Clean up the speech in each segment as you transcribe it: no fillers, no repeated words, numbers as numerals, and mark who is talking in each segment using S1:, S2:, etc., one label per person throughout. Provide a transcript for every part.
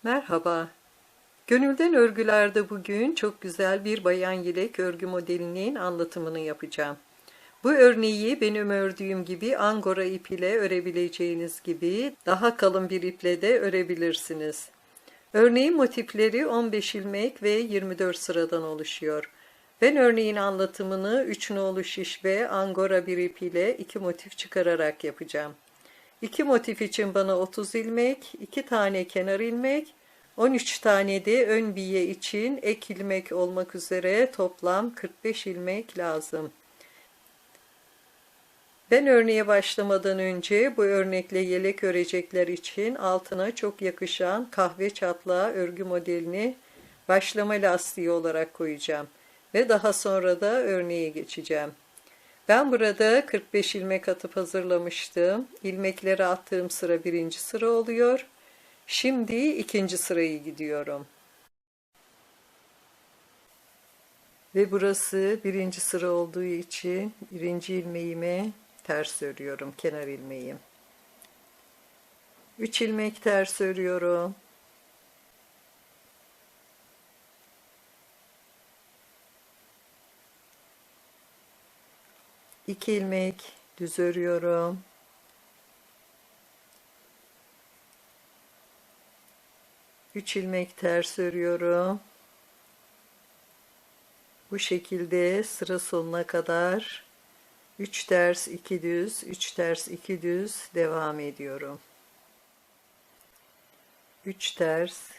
S1: Merhaba. Gönülden Örgüler'de bugün çok güzel bir bayan yelek örgü modelinin anlatımını yapacağım. Bu örneği benim ördüğüm gibi angora ip ile örebileceğiniz gibi daha kalın bir iple de örebilirsiniz. Örneğin motifleri 15 ilmek ve 24 sıradan oluşuyor. Ben örneğin anlatımını 3 nolu şiş ve angora bir ip ile 2 motif çıkararak yapacağım. 2 motif için bana 30 ilmek, 2 tane kenar ilmek, 13 tane de ön biye için ek ilmek olmak üzere toplam 45 ilmek lazım. Ben örneğe başlamadan önce bu örnekle yelek örecekler için altına çok yakışan kahve çatlağı örgü modelini başlama lastiği olarak koyacağım ve daha sonra da örneğe geçeceğim. Ben burada 45 ilmek atıp hazırlamıştım. İlmekleri attığım sıra birinci sıra oluyor. Şimdi ikinci sırayı gidiyorum. Ve burası birinci sıra olduğu için birinci ilmeğime ters örüyorum, kenar ilmeğim. 3 ilmek ters örüyorum. İki ilmek düz örüyorum. Üç ilmek ters örüyorum. Bu şekilde sıra sonuna kadar 3 ters 2 düz, 3 ters 2 düz devam ediyorum. 3 ters,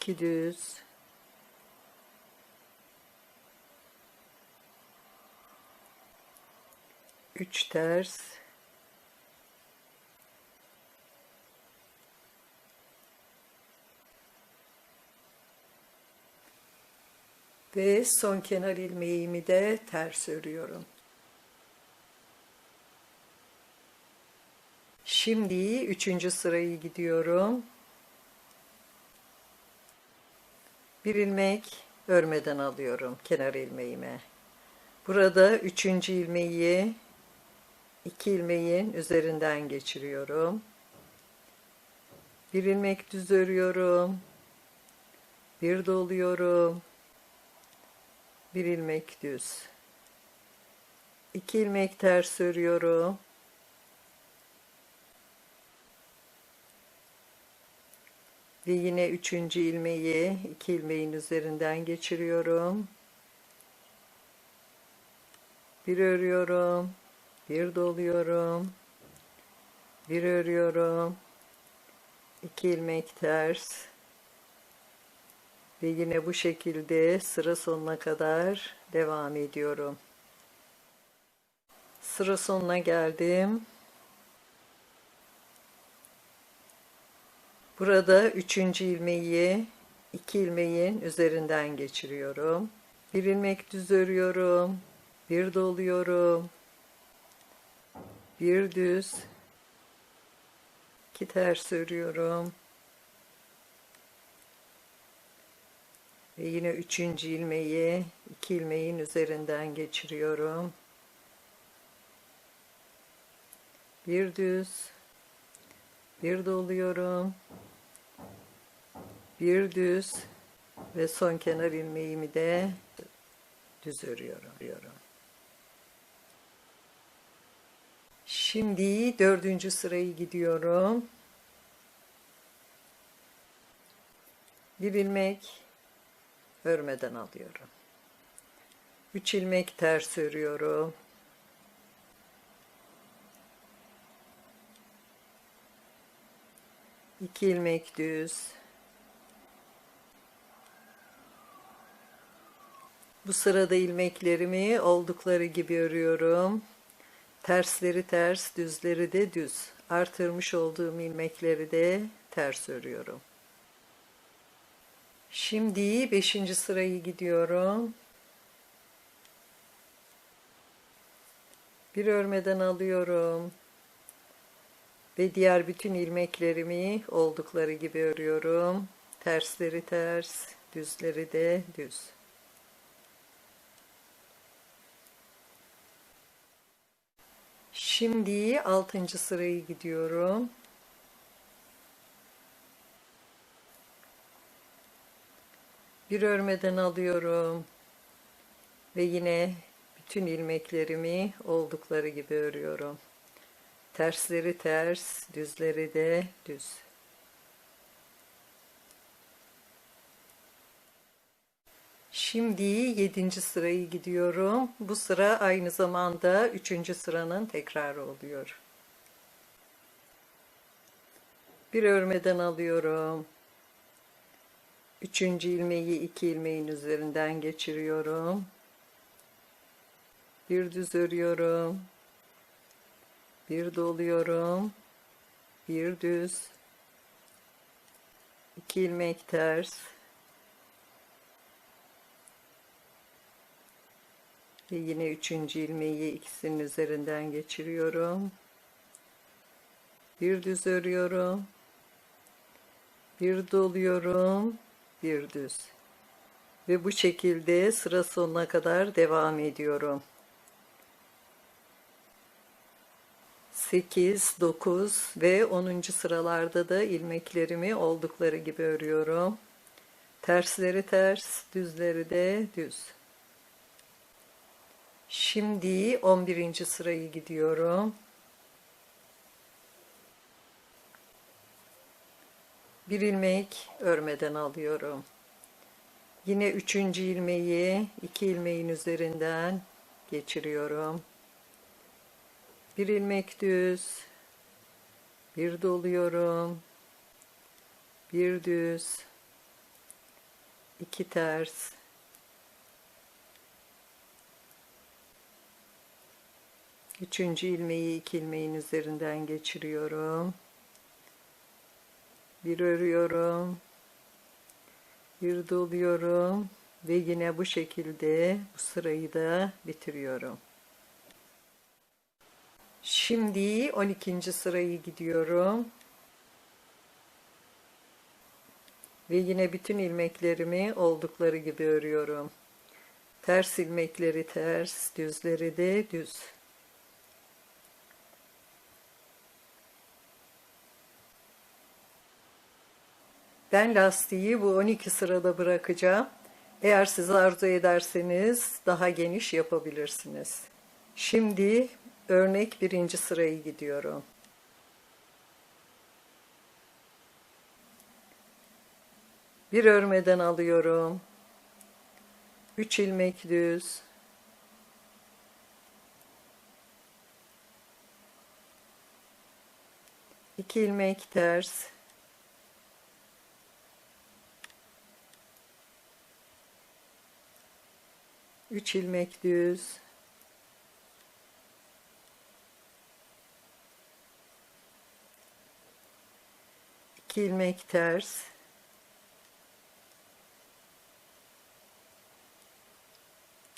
S1: 2 düz, 3 ters, ve son kenar ilmeğimi de ters örüyorum. Şimdi üçüncü sırayı gidiyorum. Bir ilmek örmeden alıyorum kenar ilmeğime. Burada üçüncü ilmeği iki ilmeğin üzerinden geçiriyorum. Bir ilmek düz örüyorum. Bir doluyorum. Bir ilmek düz. 2 ilmek ters örüyorum. Ve yine üçüncü ilmeği iki ilmeğin üzerinden geçiriyorum. Bir örüyorum. Bir doluyorum. Bir örüyorum. 2 ilmek ters. Ve yine bu şekilde sıra sonuna kadar devam ediyorum. Sıra sonuna geldim. Burada üçüncü ilmeği iki ilmeğin üzerinden geçiriyorum. Bir ilmek düz örüyorum. Bir doluyorum. Bir düz. 2 ters örüyorum. Ve yine üçüncü ilmeği iki ilmeğin üzerinden geçiriyorum. Bir düz. Bir doluyorum. Bir düz ve son kenar ilmeğimi de düz örüyorum. Şimdi dördüncü sırayı gidiyorum. Bir ilmek örmeden alıyorum. 3 ilmek ters örüyorum. İki ilmek düz. Bu sırada ilmeklerimi oldukları gibi örüyorum. Tersleri ters, düzleri de düz. Artırmış olduğum ilmekleri de ters örüyorum. Şimdi 5. sırayı gidiyorum. Bir örmeden alıyorum. Ve diğer bütün ilmeklerimi oldukları gibi örüyorum. Tersleri ters, düzleri de düz. Şimdi 6. sırayı gidiyorum. Bir örmeden alıyorum ve yine bütün ilmeklerimi oldukları gibi örüyorum. Tersleri ters, düzleri de düz. Şimdi 7. sırayı gidiyorum. Bu sıra aynı zamanda 3. sıranın tekrarı oluyor. Bir örmeden alıyorum. 3. ilmeği 2 ilmeğin üzerinden geçiriyorum. Bir düz örüyorum. Bir doluyorum. Bir düz. 2 ilmek ters. Ve yine 3. ilmeği ikisinin üzerinden geçiriyorum. Bir düz örüyorum. Bir doluyorum. Bir düz. Ve bu şekilde sıra sonuna kadar devam ediyorum. 8, 9 ve 10. sıralarda da ilmeklerimi oldukları gibi örüyorum. Tersleri ters, düzleri de düz. Şimdi 11. sırayı gidiyorum. Bir ilmek örmeden alıyorum. Yine 3. ilmeği 2 ilmeğin üzerinden geçiriyorum. Bir ilmek düz, bir doluyorum, bir düz, 2 ters, 3. ilmeği 2 ilmeğin üzerinden geçiriyorum. Bir örüyorum, bir doluyorum ve yine bu şekilde bu sırayı da bitiriyorum. Şimdi 12. sırayı gidiyorum. Ve yine bütün ilmeklerimi oldukları gibi örüyorum. Ters ilmekleri ters, düzleri de düz. Ben lastiği bu 12 sırada bırakacağım. Eğer siz arzu ederseniz daha geniş yapabilirsiniz. Şimdi örnek 1. sırayı gidiyorum. Bir örmeden alıyorum. 3 ilmek düz. İki ilmek ters. Üç ilmek düz. İki ilmek ters.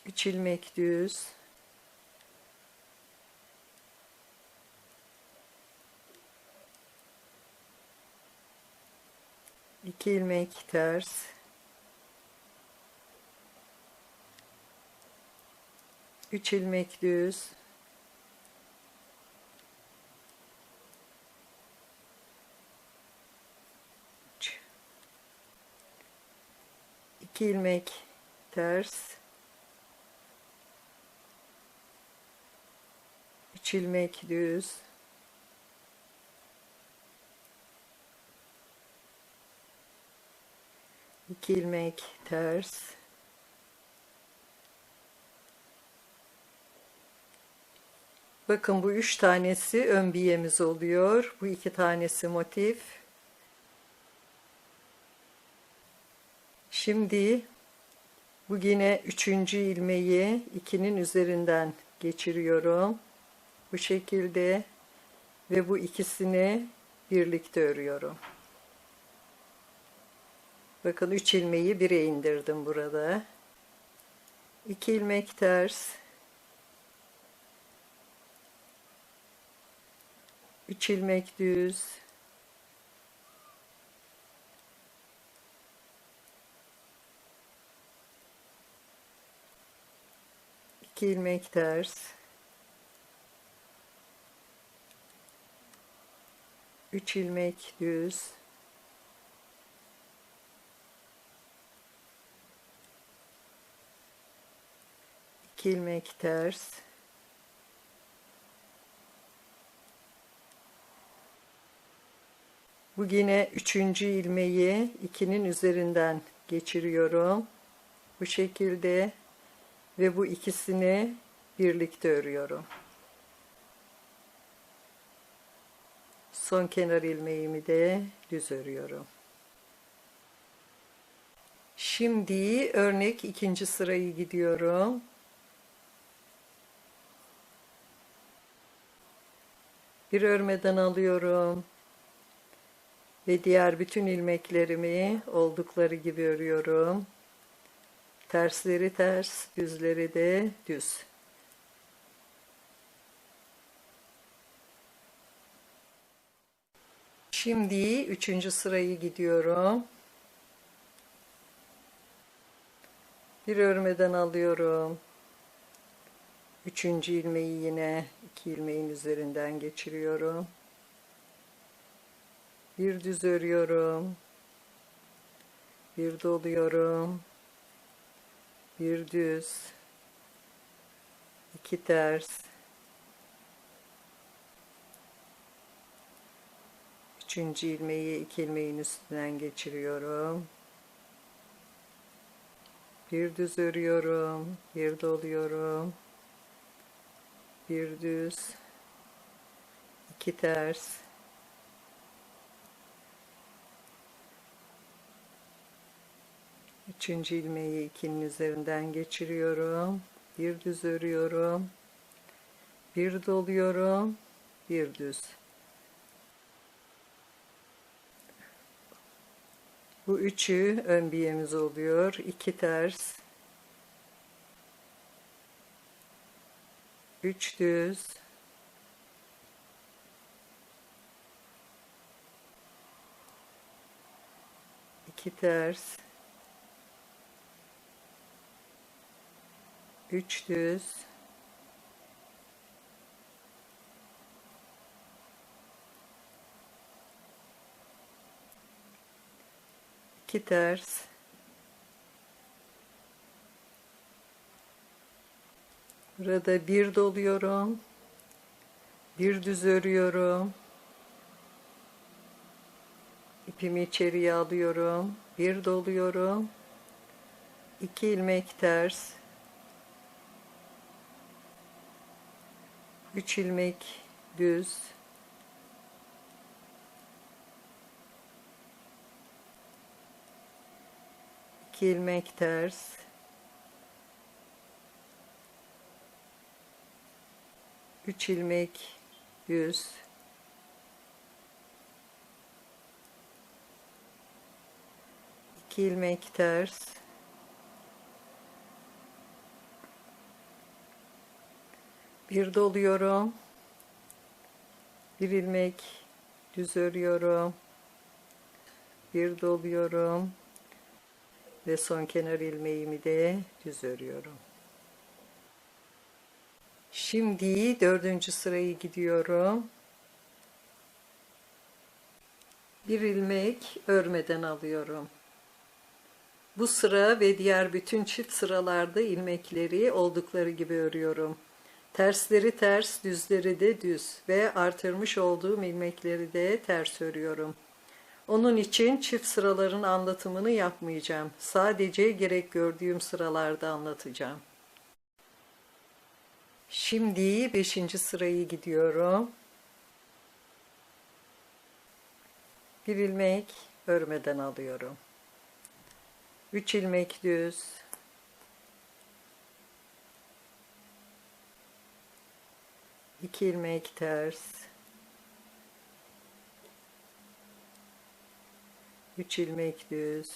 S1: Üç ilmek düz. İki ilmek ters. Üç ilmek düz. İki ilmek ters. Üç ilmek düz. İki ilmek ters. Bakın bu 3 tanesi ön biyemiz oluyor. Bu 2 tanesi motif. Şimdi bu yine 3. ilmeği 2'nin üzerinden geçiriyorum. Bu şekilde ve bu ikisini birlikte örüyorum. Bakın 3 ilmeği 1'e indirdim burada. 2 ilmek ters. 3 ilmek düz. İki ilmek ters. 3 ilmek düz, 2 ilmek ters, bu yine 3. ilmeği 2'nin üzerinden geçiriyorum bu şekilde ve bu ikisini birlikte örüyorum. Son kenar ilmeğimi de düz örüyorum. Şimdi örnek 2. sırayı gidiyorum. Bir örmeden alıyorum ve diğer bütün ilmeklerimi oldukları gibi örüyorum. Tersleri ters, düzleri de düz. Şimdi 3. sırayı gidiyorum. Bir örmeden alıyorum. 3. ilmeği yine 2 ilmeğin üzerinden geçiriyorum. Bir düz örüyorum. Bir doluyorum. Bir düz. 2 ters. 3. ilmeği 2 ilmeğin üstünden geçiriyorum. Bir düz örüyorum. Bir doluyorum. Bir düz. 2 ters. 3. ilmeği 2'nin üzerinden geçiriyorum. Bir düz örüyorum. Bir doluyorum. Bir düz. Bu üçü ön biyemiz oluyor. 2 ters. 3 düz. 2 ters. 3 düz. 2 ters. Burada bir doluyorum. Bir düz örüyorum. İpimi içeriye alıyorum. Bir doluyorum. 2 ilmek ters. 3 ilmek düz. 2 ilmek ters. 3 ilmek düz. 2 ilmek ters. Bir doluyorum. Bir ilmek düz örüyorum. Bir doluyorum. Ve son kenar ilmeğimi de düz örüyorum. Şimdi 4. sırayı gidiyorum. Bir ilmek örmeden alıyorum. Bu sıra ve diğer bütün çift sıralarda ilmekleri oldukları gibi örüyorum. Tersleri ters, düzleri de düz ve artırmış olduğum ilmekleri de ters örüyorum. Onun için çift sıraların anlatımını yapmayacağım. Sadece gerek gördüğüm sıralarda anlatacağım. Şimdi 5. sırayı gidiyorum. Bir ilmek örmeden alıyorum. 3 ilmek düz. 2 ilmek ters. 3 ilmek düz.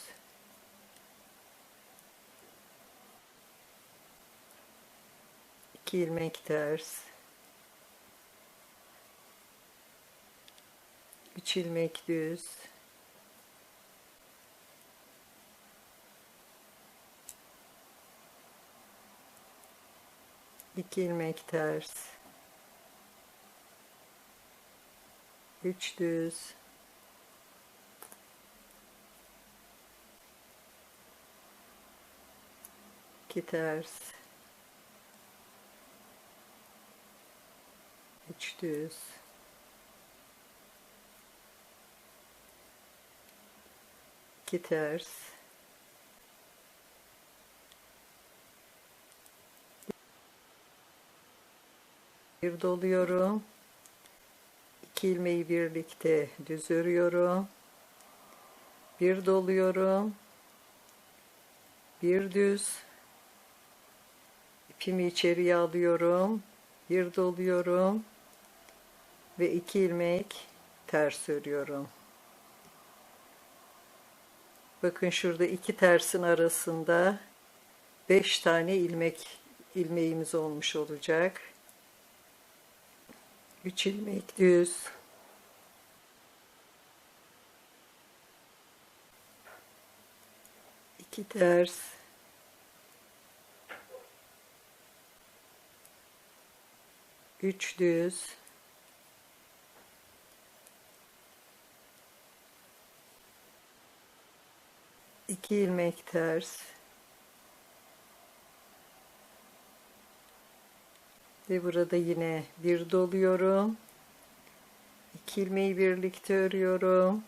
S1: 2 ilmek ters. 3 ilmek düz. 2 ilmek ters. 3 düz, 2 ters, 3 düz, 2 ters, bir doluyorum, 2 ilmeği birlikte düz örüyorum, bir doluyorum, bir düz, ipimi içeriye alıyorum, bir doluyorum ve 2 ilmek ters örüyorum. Bakın şurada 2 tersin arasında 5 tane ilmeğimiz olmuş olacak. 3 ilmek düz, 2 ters, 3 düz, 2 ilmek ters ve burada yine bir doluyorum. 2 ilmeği birlikte örüyorum.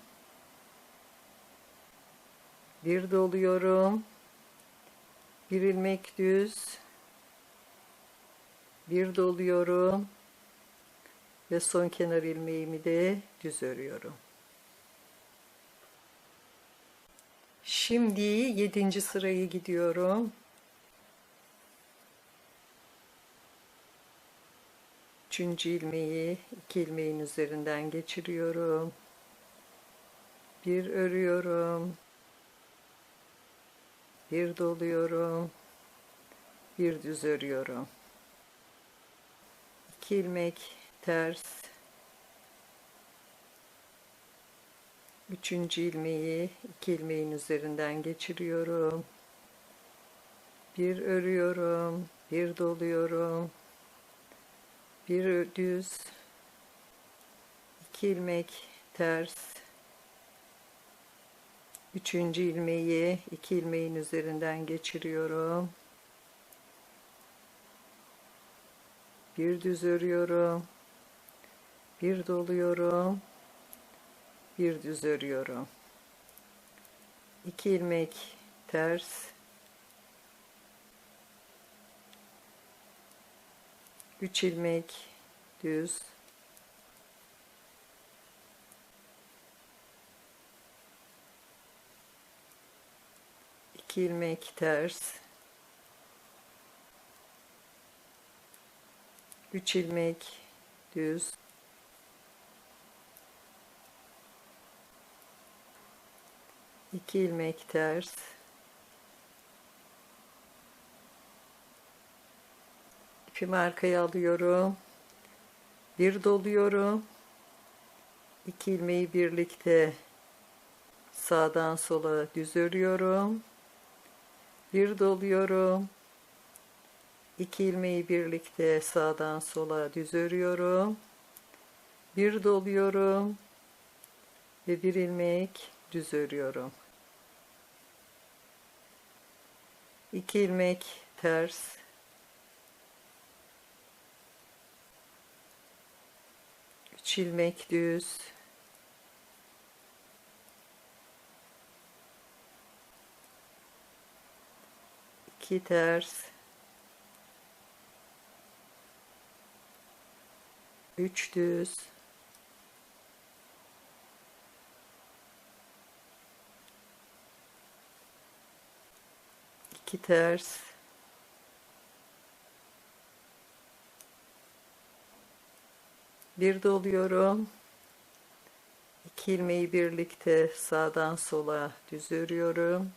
S1: Bir doluyorum. Bir ilmek düz. Bir doluyorum. Ve son kenar ilmeğimi de düz örüyorum. Şimdi 7. sırayı gidiyorum. 3. ilmeği 2 ilmeğin üzerinden geçiriyorum. Bir örüyorum. Bir doluyorum. Bir düz örüyorum. 2 ilmek ters. 3. ilmeği 2 ilmeğin üzerinden geçiriyorum. Bir örüyorum. Bir doluyorum. Bir düz. 2 ilmek ters. 3. ilmeği 2 ilmeğin üzerinden geçiriyorum. Bir düz örüyorum. Bir doluyorum. Bir düz örüyorum. 2 ilmek ters. 3 ilmek düz. 2 ilmek ters. 3 ilmek düz. 2 ilmek ters. İpimi arkaya alıyorum. Bir doluyorum. 2 ilmeği birlikte sağdan sola düz örüyorum. Bir doluyorum. 2 ilmeği birlikte sağdan sola düz örüyorum. Bir doluyorum ve bir ilmek düz örüyorum. 2 ilmek ters. 3 ilmek düz. 2 ters. 3 düz. 2 ters. Bir doluyorum. 2 ilmeği birlikte sağdan sola düz örüyorum.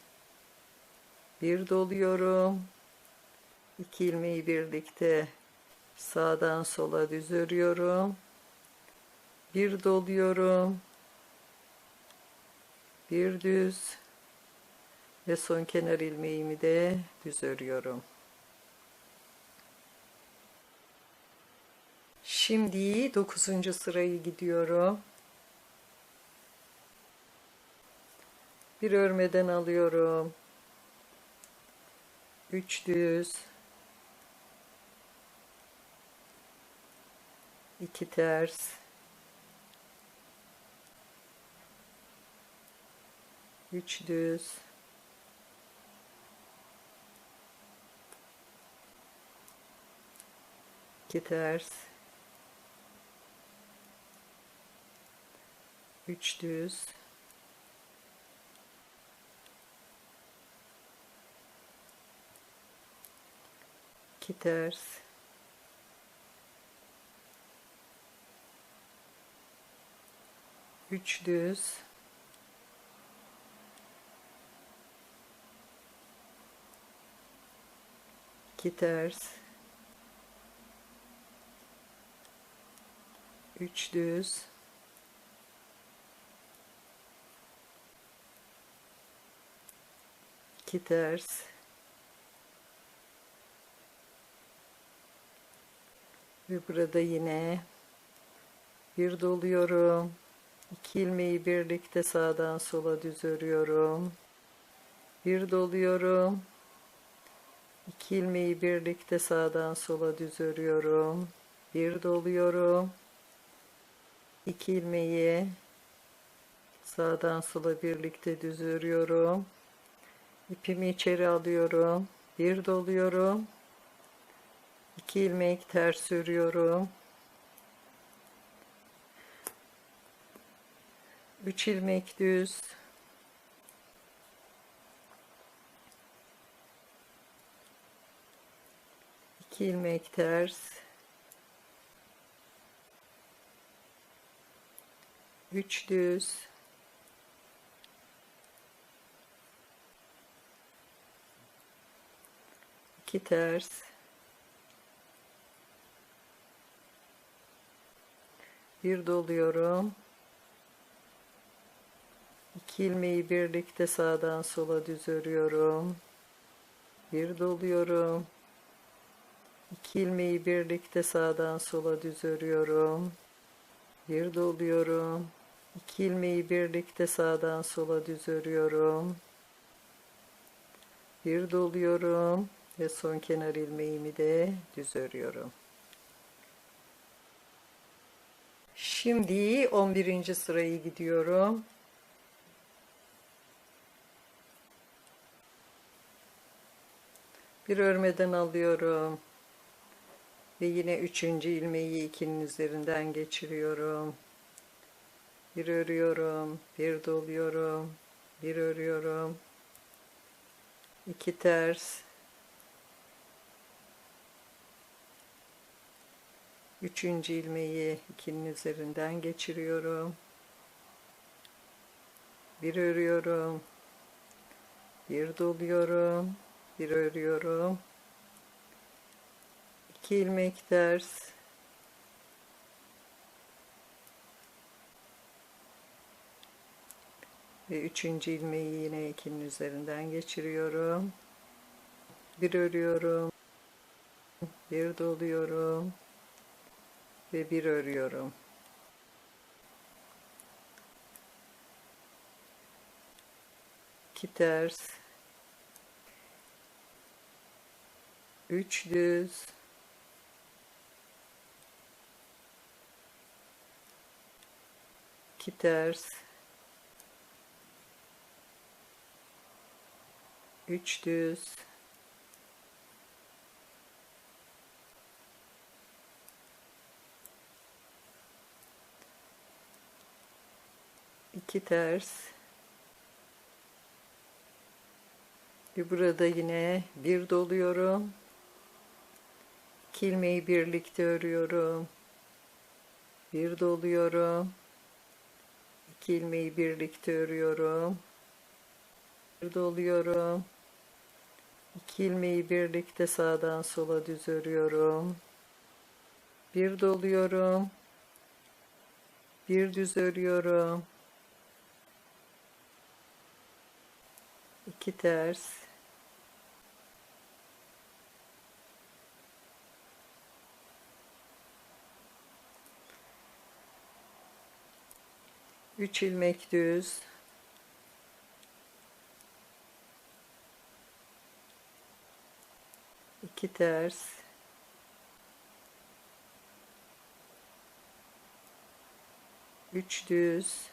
S1: Bir doluyorum. 2 ilmeği birlikte sağdan sola düz örüyorum. Bir doluyorum. Bir düz ve son kenar ilmeğimi de düz örüyorum. Şimdi 9. sırayı gidiyorum. Bir örmeden alıyorum. 3 düz, 2 ters, 3 düz, 2 ters, 3 düz, 2 ters, 3 düz, 2 ters, 3 düz, 2 ters, ve burada yine bir doluyorum. 2 ilmeği birlikte sağdan sola düz örüyorum. Bir doluyorum. 2 ilmeği birlikte sağdan sola düz örüyorum. Bir doluyorum. 2 ilmeği sağdan sola birlikte düz örüyorum. İpimi içeri alıyorum. Bir doluyorum. 2 ilmek ters örüyorum. 3 ilmek düz. 2 ilmek ters. 3 düz. 2 ters. Bir doluyorum. 2 ilmeği birlikte sağdan sola düz örüyorum. Bir doluyorum. 2 ilmeği birlikte sağdan sola düz örüyorum. Bir doluyorum. 2 ilmeği birlikte sağdan sola düz örüyorum. Bir doluyorum ve son kenar ilmeğimi de düz örüyorum. Şimdi 11. sırayı gidiyorum. Bir örmeden alıyorum. Ve yine 3. ilmeği 2'nin üzerinden geçiriyorum. Bir örüyorum, bir doluyorum, bir örüyorum. 2 ters. 3. ilmeği 2'nin üzerinden geçiriyorum. Bir örüyorum. Bir doluyorum. Bir örüyorum. 2 ilmek ters. Ve 3. ilmeği yine 2'nin üzerinden geçiriyorum. Bir örüyorum. Bir doluyorum. Ve bir örüyorum. 2 ters. 3 düz. 2 ters. 3 düz. 2 ters. Ve burada yine bir doluyorum. 2 ilmeği birlikte örüyorum. Bir doluyorum. 2 ilmeği birlikte örüyorum. Bir doluyorum. 2 ilmeği birlikte sağdan sola düz örüyorum. Bir doluyorum. Bir düz örüyorum. 2 ters. 3 ilmek düz. 2 ters, 3 düz,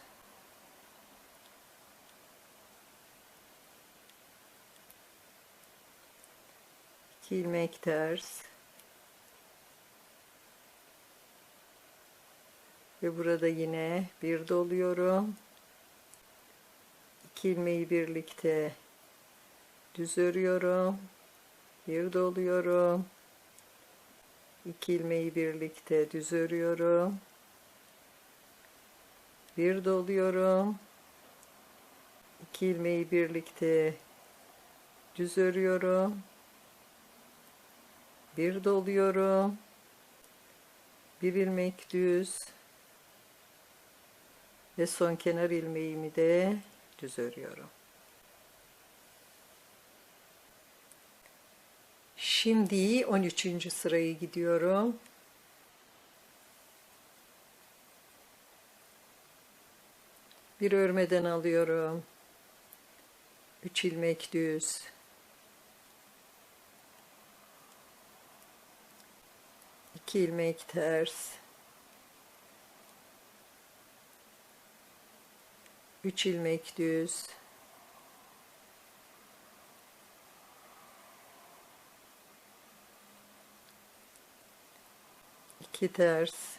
S1: 2 ilmek ters ve burada yine bir doluyorum. 2 ilmeği birlikte düz örüyorum. Bir doluyorum. 2 ilmeği birlikte düz örüyorum. Bir doluyorum. 2 ilmeği birlikte düz örüyorum. Bir doluyorum. Bir ilmek düz ve son kenar ilmeğimi de düz örüyorum. Şimdi 13. sırayı gidiyorum. Bir örmeden alıyorum. 3 ilmek düz. 2 ilmek ters. 3 ilmek düz. 2 ters.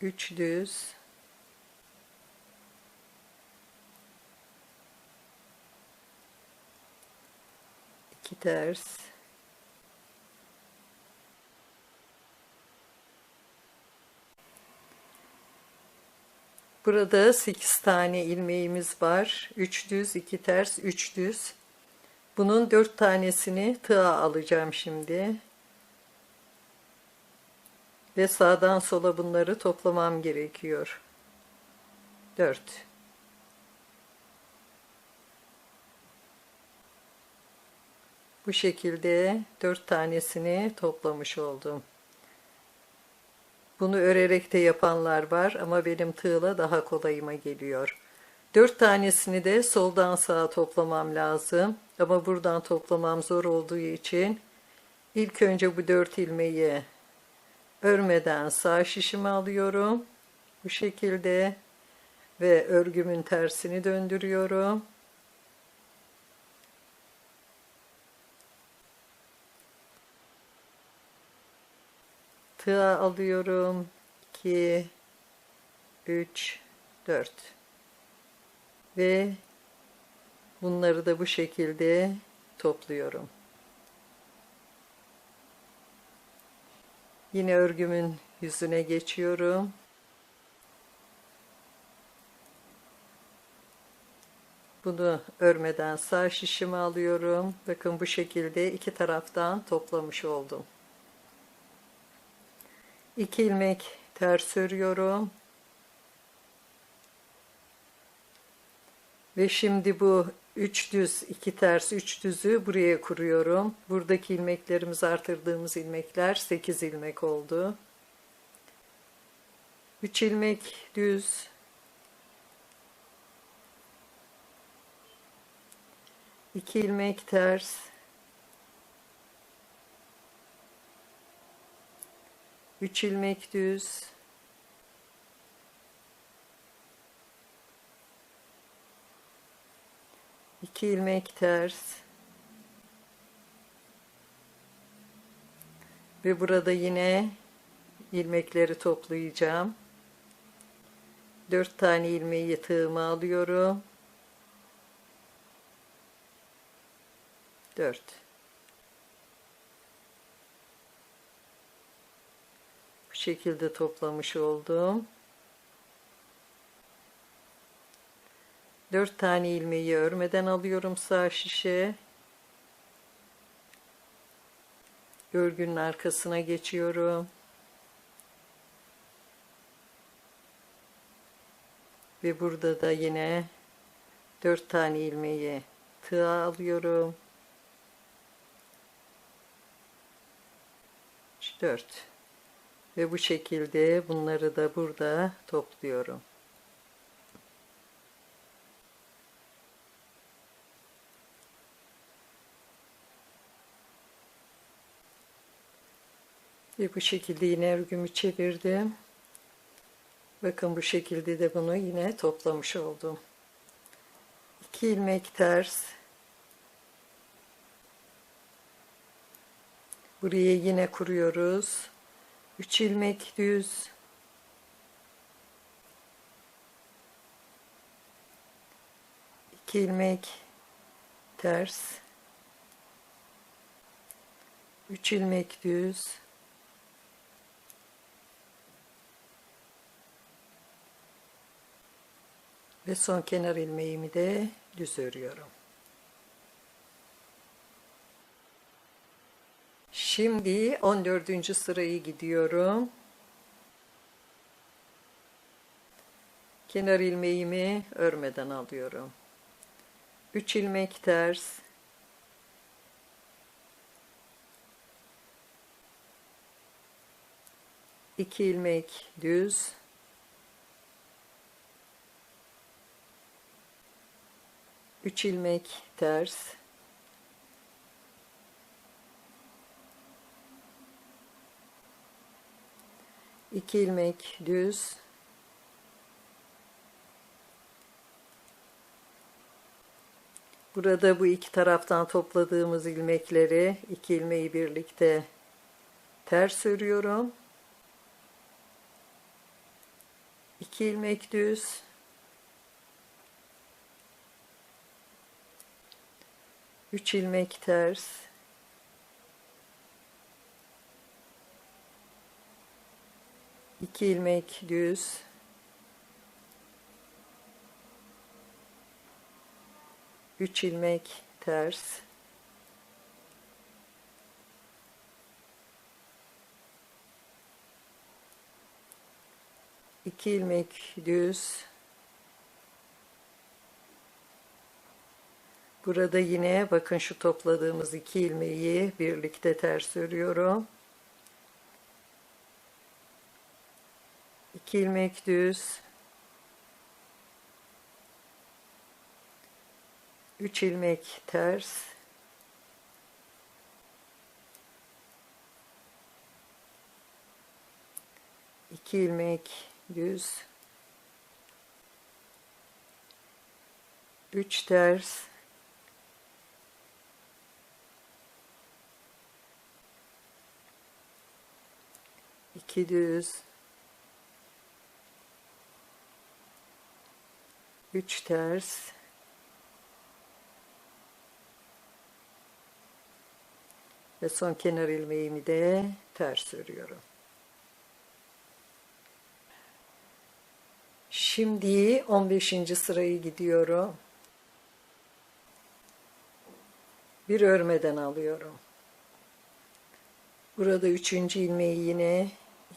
S1: 3 düz. 2 ters. Burada 8 tane ilmeğimiz var. 3 düz, 2 ters, 3 düz. Bunun 4 tanesini tığa alacağım şimdi. Ve sağdan sola bunları toplamam gerekiyor. 4. Bu şekilde 4 tanesini toplamış oldum. Bunu örerek de yapanlar var ama benim tığla daha kolayıma geliyor. 4 tanesini de soldan sağa toplamam lazım. Ama buradan toplamam zor olduğu için ilk önce bu 4 ilmeği örmeden sağ şişime alıyorum. Bu şekilde ve örgümün tersini döndürüyorum. Tığa alıyorum. 2, 3, 4 ve bunları da bu şekilde topluyorum. Yine örgümün yüzüne geçiyorum. Bunu örmeden sağ şişime alıyorum. Bakın bu şekilde iki taraftan toplamış oldum. 2 ilmek ters örüyorum. Ve şimdi bu 3 düz, 2 ters, 3 düzü buraya kuruyorum. Buradaki ilmeklerimiz artırdığımız ilmekler 8 ilmek oldu. 3 ilmek düz. 2 ilmek ters. 3 ilmek düz. 2 ilmek ters. Ve burada yine ilmekleri toplayacağım. 4 tane ilmeği tığıma alıyorum. 4. Bu şekilde toplamış oldum. 4 tane ilmeği örmeden alıyorum sağ şişe. Örgünün arkasına geçiyorum. Ve burada da yine 4 tane ilmeği tığa alıyorum. 4. Ve bu şekilde bunları da burada topluyorum. Ve bu şekilde yine örgümü çevirdim. Bakın bu şekilde de bunu yine toplamış oldum. 2 ilmek ters. Buraya yine kuruyoruz. 3 ilmek düz. 2 ilmek ters. 3 ilmek düz. Ve son kenar ilmeğimi de düz örüyorum. Şimdi 14. sırayı gidiyorum. Kenar ilmeğimi örmeden alıyorum. 3 ilmek ters. 2 ilmek düz. 3 ilmek ters. 2 ilmek düz. Burada bu iki taraftan topladığımız ilmekleri, iki ilmeği birlikte ters örüyorum. 2 ilmek düz. 3 ilmek ters. 2 ilmek düz. 3 ilmek ters. 2 ilmek düz. Burada yine bakın şu topladığımız iki ilmeği birlikte ters örüyorum. 2 ilmek düz. 3 ilmek ters. 2 ilmek düz. 3 ters. 2 düz. 3 ters. Ve son kenar ilmeğimi de ters örüyorum. Şimdi 15. sırayı gidiyorum. Bir örmeden alıyorum. Burada 3. ilmeği yine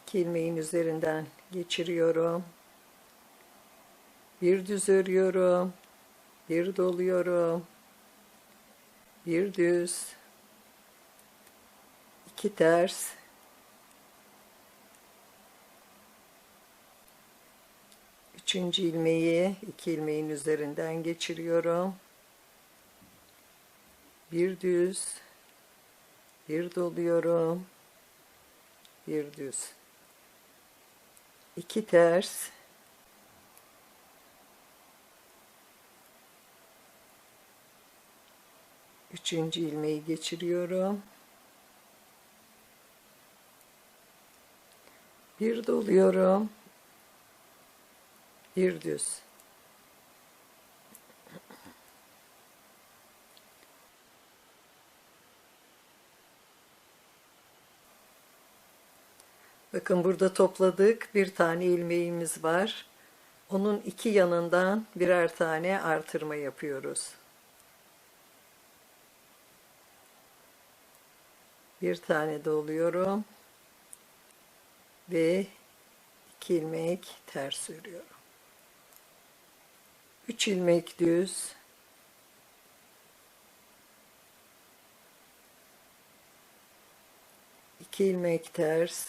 S1: 2 ilmeğin üzerinden geçiriyorum. Bir düz örüyorum. Bir doluyorum. Bir düz. 2 ters. 3. ilmeği 2 ilmeğin üzerinden geçiriyorum. Bir düz. Bir doluyorum. Bir düz. 2 ters. 3. ilmeği geçiriyorum. Bir doluyorum. Bir düz. Bakın burada topladık. Bir tane ilmeğimiz var. Onun iki yanından birer tane artırma yapıyoruz. Bir tane doluyorum. Ve 2 ilmek ters örüyorum. 3 ilmek düz. 2 ilmek ters.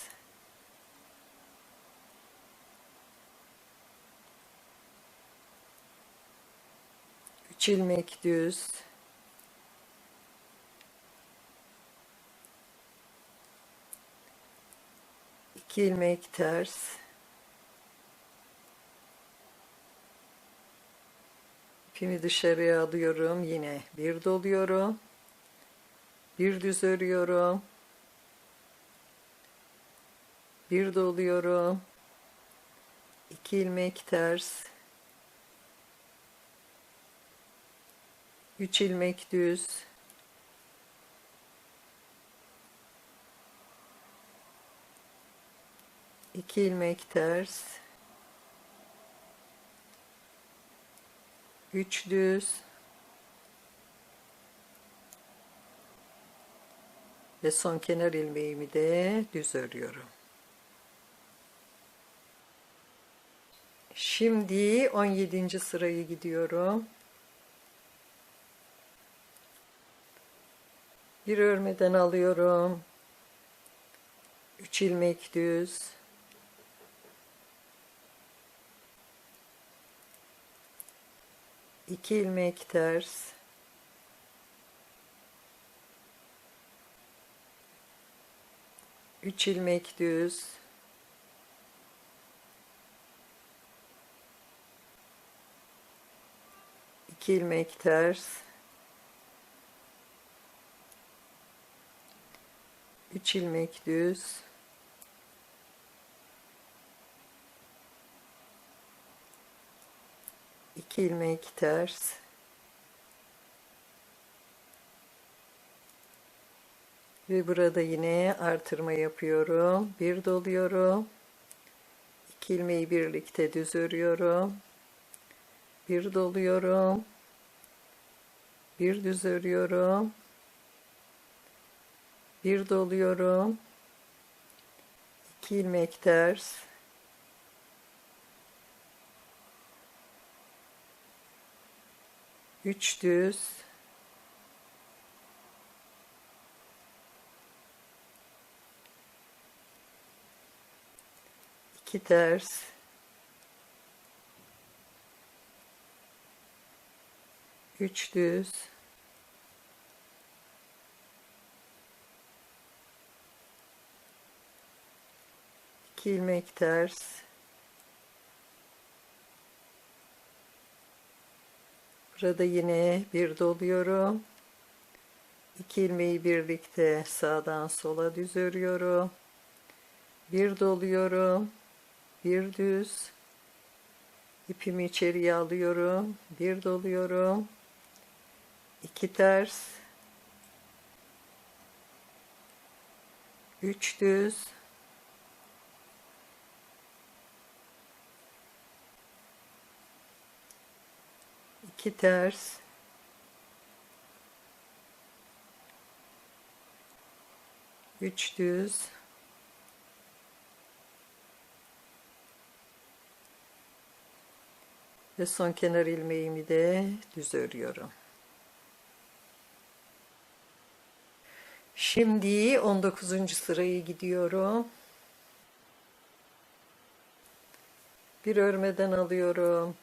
S1: 3 ilmek düz. 2 ilmek ters, ipimi dışarıya alıyorum, yine bir doluyorum, bir düz örüyorum, bir doluyorum, 2 ilmek ters, 3 ilmek düz, 2 ilmek ters, 3 düz ve son kenar ilmeğimi de düz örüyorum. Şimdi 17. sırayı gidiyorum. Bir örmeden alıyorum. 3 ilmek düz, 2 ilmek ters, 3 ilmek düz, 2 ilmek ters, 3 ilmek düz, 2 ilmek ters, ve burada yine artırma yapıyorum. Bir doluyorum. 2 ilmeği birlikte düz örüyorum. Bir doluyorum. Bir düz örüyorum. Bir doluyorum. 2 ilmek ters. 3 düz. 2 ters. 3 düz. 2 ilmek ters. Burada yine bir doluyorum. 2 ilmeği birlikte sağdan sola düz örüyorum. Bir doluyorum. Bir düz. İpimi içeriye alıyorum. Bir doluyorum. 2 ters. 3 düz. 2 ters. 3 düz. Ve son kenar ilmeğimi de düz örüyorum. Şimdi 19. sırayı gidiyorum. Bir örmeden alıyorum.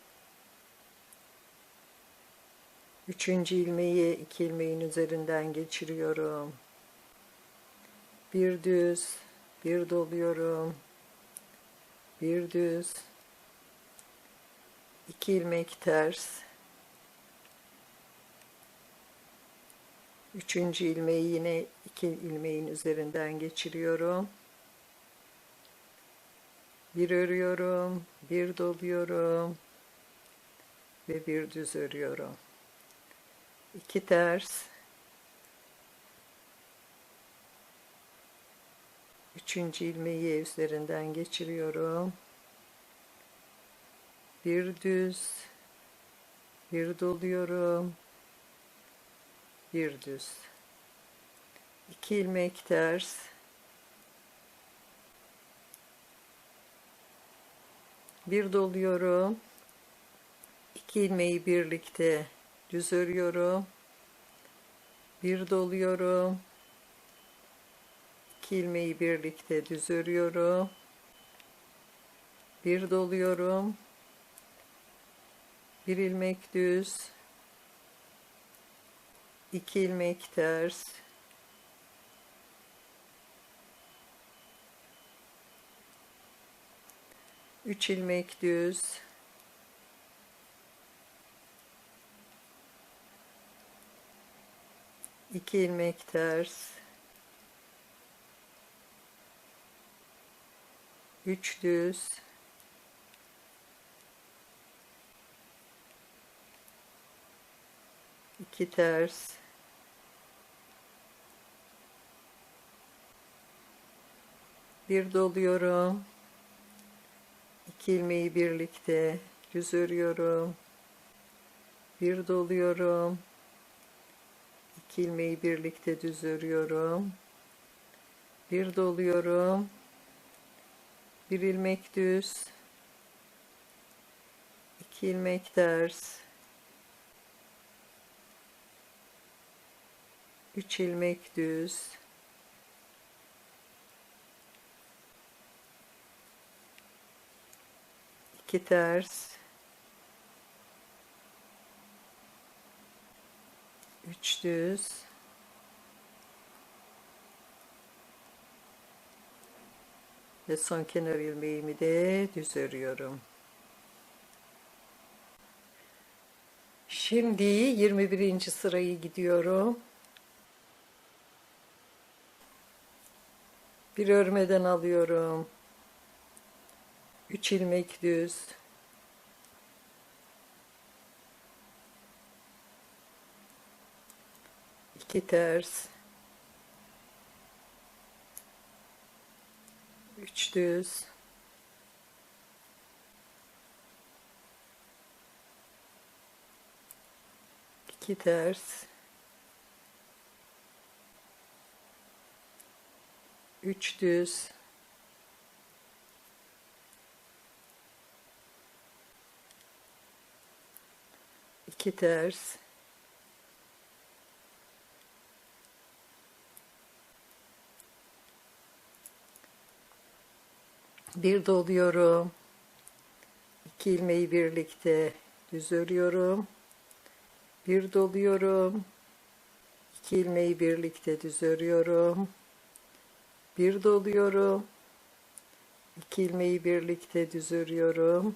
S1: 3. ilmeği 2 ilmeğin üzerinden geçiriyorum. Bir düz, bir doluyorum. Bir düz. 2 ilmek ters. 3. ilmeği yine 2 ilmeğin üzerinden geçiriyorum. Bir örüyorum, bir doluyorum ve bir düz örüyorum. 2 ters. 3. ilmeği üzerinden geçiriyorum. Bir düz, bir doluyorum, bir düz. 2 ilmek ters. Bir doluyorum. 2 ilmeği birlikte düz örüyorum. Bir doluyorum. 2 ilmeği birlikte düz örüyorum. Bir doluyorum. Bir ilmek düz. 2 ilmek ters. 3 ilmek düz, 2 ilmek ters, 3 düz, 2 ters, bir doluyorum, 2 ilmeği birlikte düz örüyorum, bir doluyorum, 2 ilmeği birlikte düz örüyorum, bir doluyorum, bir ilmek düz, 2 ilmek ters, 3 ilmek düz, 2 ters, 3 düz, ve son kenar ilmeğimi de düz örüyorum. Şimdi 21. sırayı gidiyorum. Bir örmeden alıyorum. 3 ilmek düz, 2 ters, 3 düz, 2 ters, 3 düz, 2 ters, 1 doluyorum, 2 ilmeği birlikte düz örüyorum, bir doluyorum, 2 ilmeği birlikte düz örüyorum, bir doluyorum, 2 ilmeği birlikte düz örüyorum,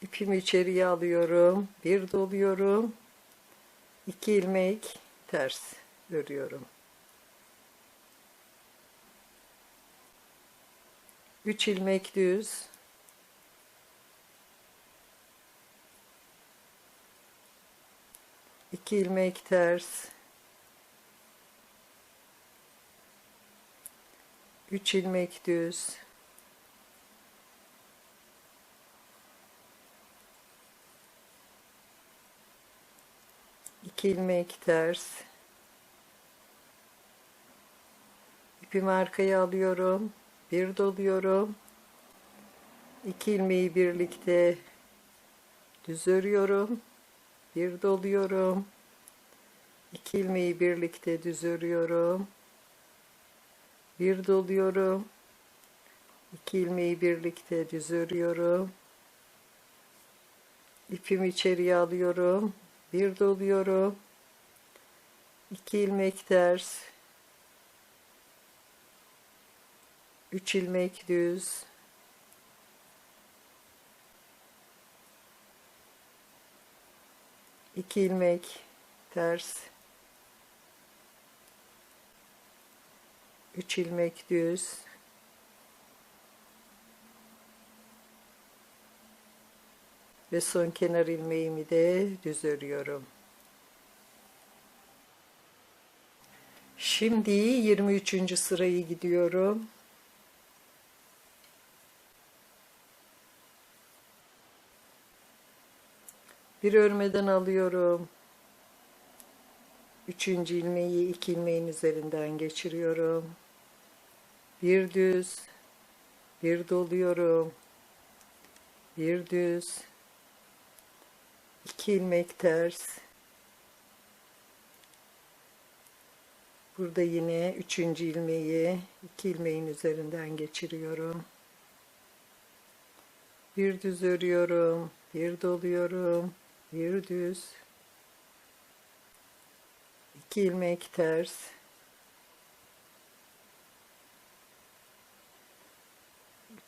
S1: ipimi içeriye alıyorum, bir doluyorum, 2 ilmek ters örüyorum, 3 ilmek düz, 2 ilmek ters, 3 ilmek düz, 2 ilmek ters, ipimi arkaya alıyorum, bir doluyorum, 2 ilmeği birlikte düz örüyorum, bir doluyorum, 2 ilmeği birlikte düz örüyorum, bir doluyorum, 2 ilmeği birlikte düz örüyorum, ipimi içeriye alıyorum, bir doluyorum, 2 ilmek ters, 3 ilmek düz, 2 ilmek ters, 3 ilmek düz, ve son kenar ilmeğimi de düz örüyorum. Şimdi 23. sırayı gidiyorum. Bir örmeden alıyorum. 3. ilmeği 2 ilmeğin üzerinden geçiriyorum. Bir düz, bir doluyorum. Bir düz, 2 ilmek ters. Burada yine 3. ilmeği 2 ilmeğin üzerinden geçiriyorum. Bir düz örüyorum, bir doluyorum, bir düz, 2 ilmek ters,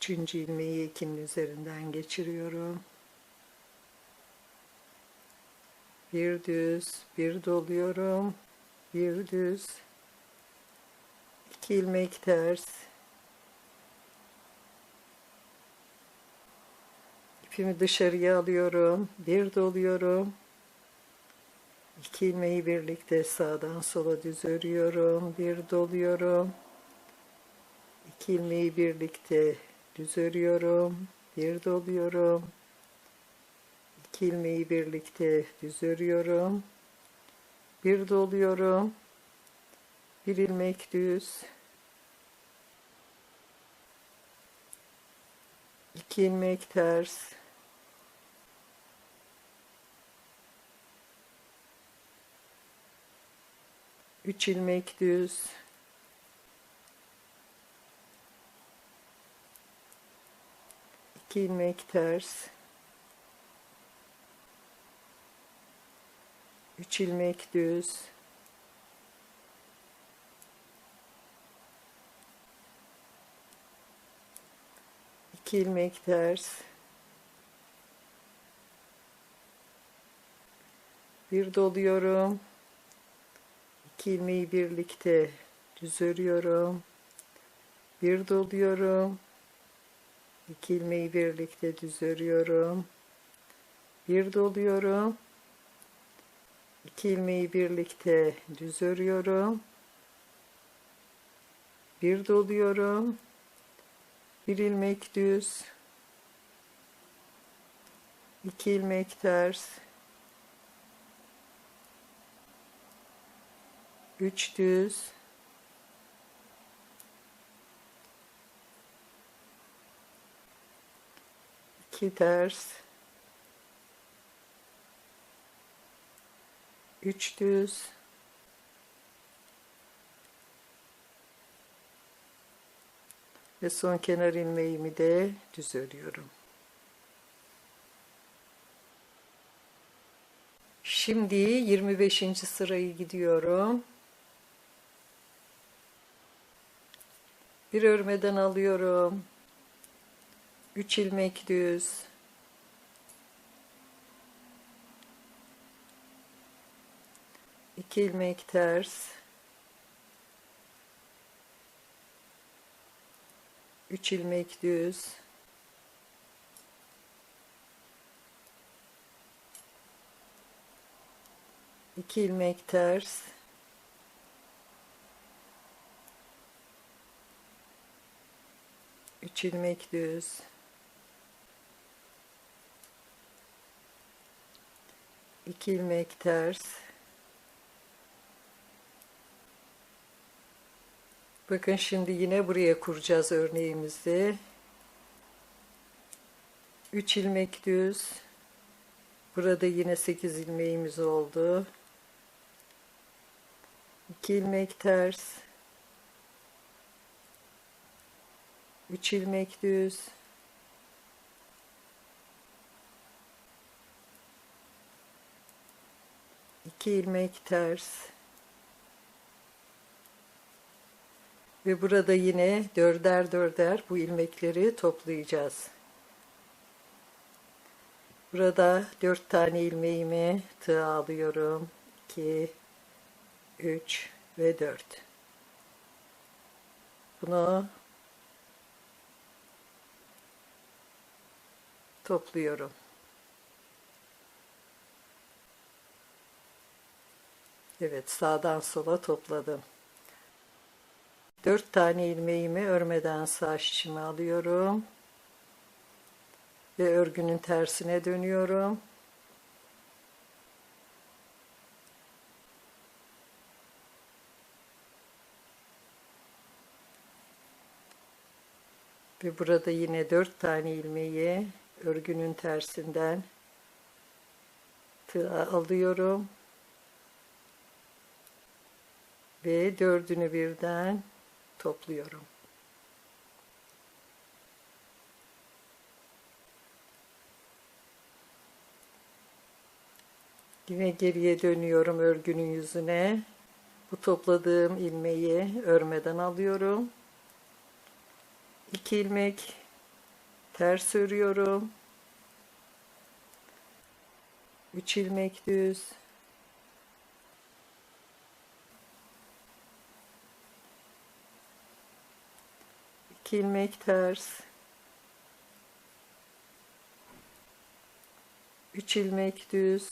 S1: Üçüncü ilmeği ikinin üzerinden geçiriyorum. Bir düz, bir doluyorum. Bir düz, 2 ilmek ters. İpimi dışarıya alıyorum. Bir doluyorum. 2 ilmeği birlikte sağdan sola düz örüyorum. Bir doluyorum. 2 ilmeği birlikte düz örüyorum. Bir doluyorum. 2 ilmeği birlikte düz örüyorum. Bir doluyorum. Bir ilmek düz. 2 ilmek ters. Üç ilmek düz. 2 ilmek ters. 3 ilmek düz. 2 ilmek ters. Bir doluyorum. 2 ilmeği birlikte düz örüyorum. Bir doluyorum. 2 ilmeği birlikte düz örüyorum. Bir doluyorum. 2 ilmeği birlikte düz örüyorum. Bir doluyorum. Bir ilmek düz. 2 ilmek ters. 3 düz. 2 ters. 3 düz. Ve son kenar ilmeğimi de düz örüyorum. Şimdi 25. sırayı gidiyorum. Bir örmeden alıyorum. 3 ilmek düz. 2 ilmek ters. 3 ilmek düz. 2 ilmek ters. 3 ilmek düz. 2 ilmek ters. Bakın şimdi yine buraya kuracağız örneğimizi. 3 ilmek düz. Burada yine 8 ilmeğimiz oldu. 2 ilmek ters. 3 ilmek düz. 2 ilmek ters. Ve burada yine dörder dörder bu ilmekleri toplayacağız. Burada 4 tane ilmeğimi tığ alıyorum. 2, 3 ve 4. Bunu topluyorum. Evet, sağdan sola topladım. 4 tane ilmeğimi örmeden sağ şişime alıyorum. Ve örgünün tersine dönüyorum. Ve burada yine 4 tane ilmeği örgünün tersinden tığa alıyorum. Ve dördünü birden topluyorum. Yine geriye dönüyorum örgünün yüzüne. Bu topladığım ilmeği örmeden alıyorum. 2 ilmek ters örüyorum. 3 ilmek düz, 2 ilmek ters, 3 ilmek düz,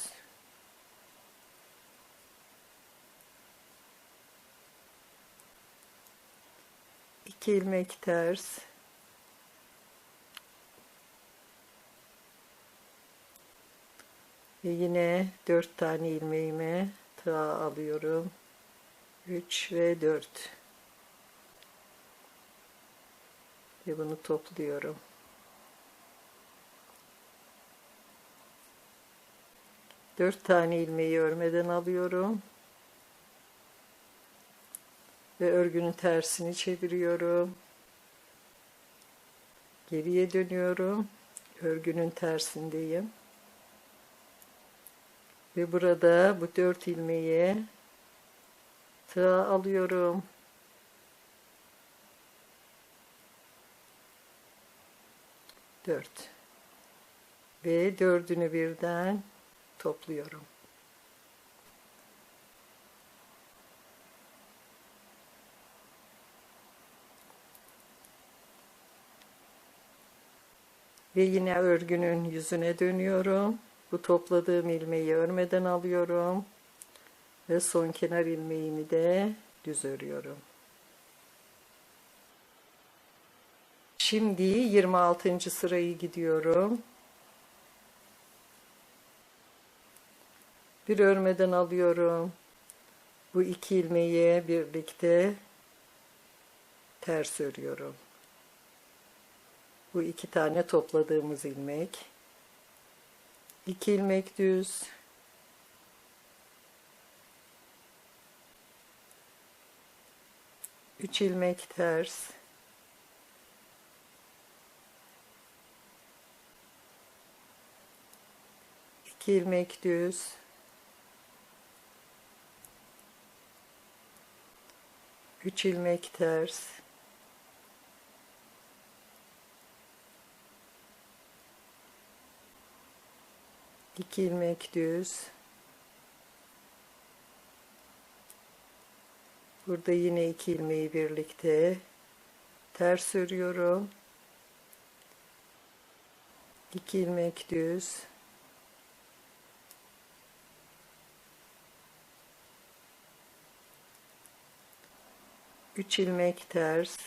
S1: 2 ilmek ters, ve yine 4 tane ilmeğime tığ alıyorum. 3 ve 4 ve bunu topluyorum. Dört tane ilmeği örmeden alıyorum ve örgünün tersini çeviriyorum. Geriye dönüyorum. Örgünün tersindeyim. Ve burada bu 4 ilmeğe tığ alıyorum. Dört. Ve dördünü birden topluyorum. Ve yine örgünün yüzüne dönüyorum. Bu topladığım ilmeği örmeden alıyorum. Ve son kenar ilmeğimi de düz örüyorum. Şimdi 26. sırayı gidiyorum. Bir örmeden alıyorum. Bu 2 ilmeği birlikte ters örüyorum. Bu 2 tane topladığımız ilmek. 2 ilmek düz. 3 ilmek ters. 2 ilmek düz. 3 ilmek ters. 2 ilmek düz. Burada yine 2 ilmeği birlikte ters örüyorum. 2 ilmek düz. 3 ilmek ters.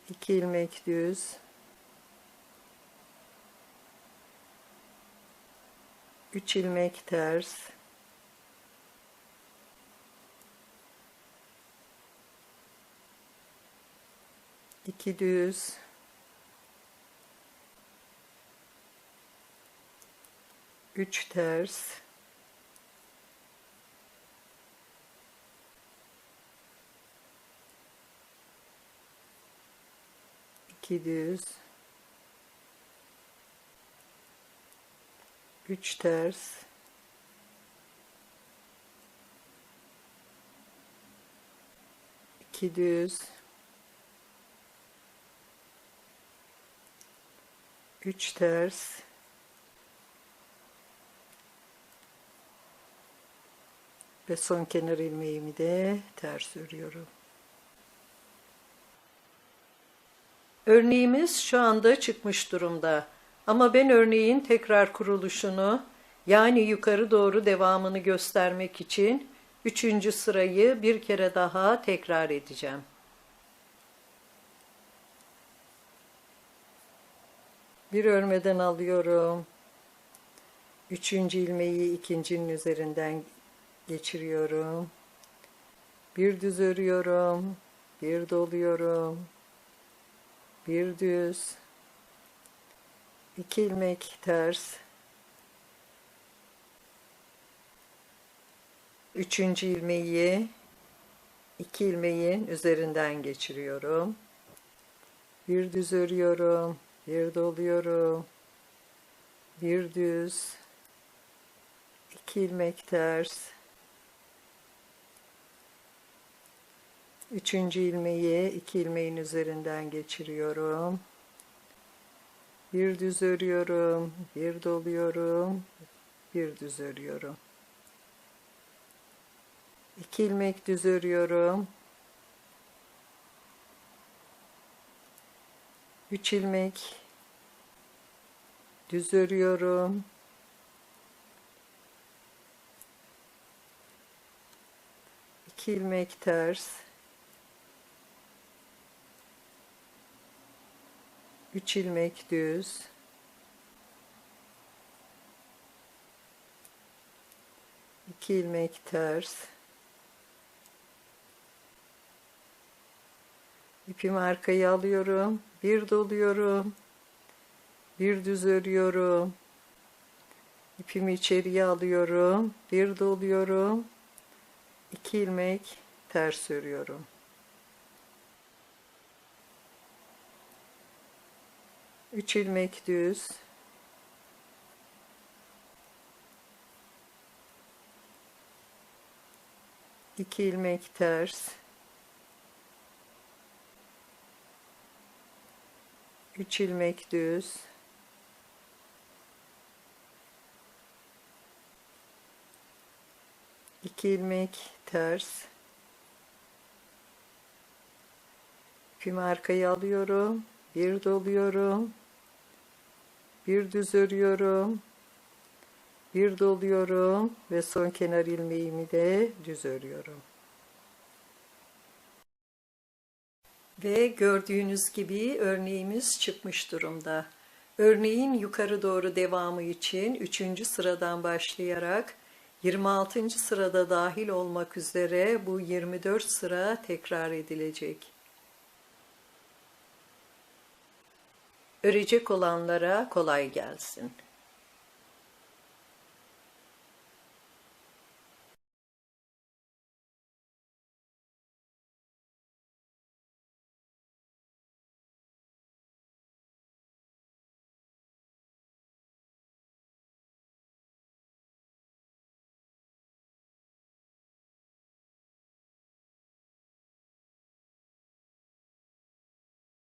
S1: 2 ilmek düz. 3 ilmek ters. 2 düz. 3 ters. 2 düz. 3 ters. 2 düz. 3 ters. Ve son kenar ilmeğimi de ters örüyorum. Örneğimiz şu anda çıkmış durumda. Ama ben örneğin tekrar kuruluşunu, yani yukarı doğru devamını göstermek için 3. sırayı bir kere daha tekrar edeceğim. Bir örmeden alıyorum. 3. ilmeği ikincinin üzerinden geçiriyorum. Bir düz örüyorum. Bir doluyorum. Bir düz. 2 ilmek ters. 3. ilmeği 2 ilmeğin üzerinden geçiriyorum. Bir düz örüyorum. Bir doluyorum. Bir düz. 2 ilmek ters. Üçüncü ilmeği 2 ilmeğin üzerinden geçiriyorum. Bir düz örüyorum, bir doluyorum, bir düz örüyorum. 2 ilmek düz örüyorum. 3 ilmek düz örüyorum. 2 ilmek ters. 3 ilmek düz. 2 ilmek ters. İpimi arkaya alıyorum. Bir doluyorum. Bir düz örüyorum. İpimi içeriye alıyorum. Bir doluyorum. 2 ilmek ters örüyorum. Üç ilmek düz. 2 ilmek ters. 3 ilmek düz. 2 ilmek ters. İpimi arkaya alıyorum. Bir doluyorum. Bir düz örüyorum. Bir doluyorum ve son kenar ilmeğimi de düz örüyorum. Ve gördüğünüz gibi örneğimiz çıkmış durumda. Örneğin yukarı doğru devamı için 3. sıradan başlayarak 26. sırada dahil olmak üzere bu 24 sıra tekrar edilecek. Örecek olanlara kolay gelsin.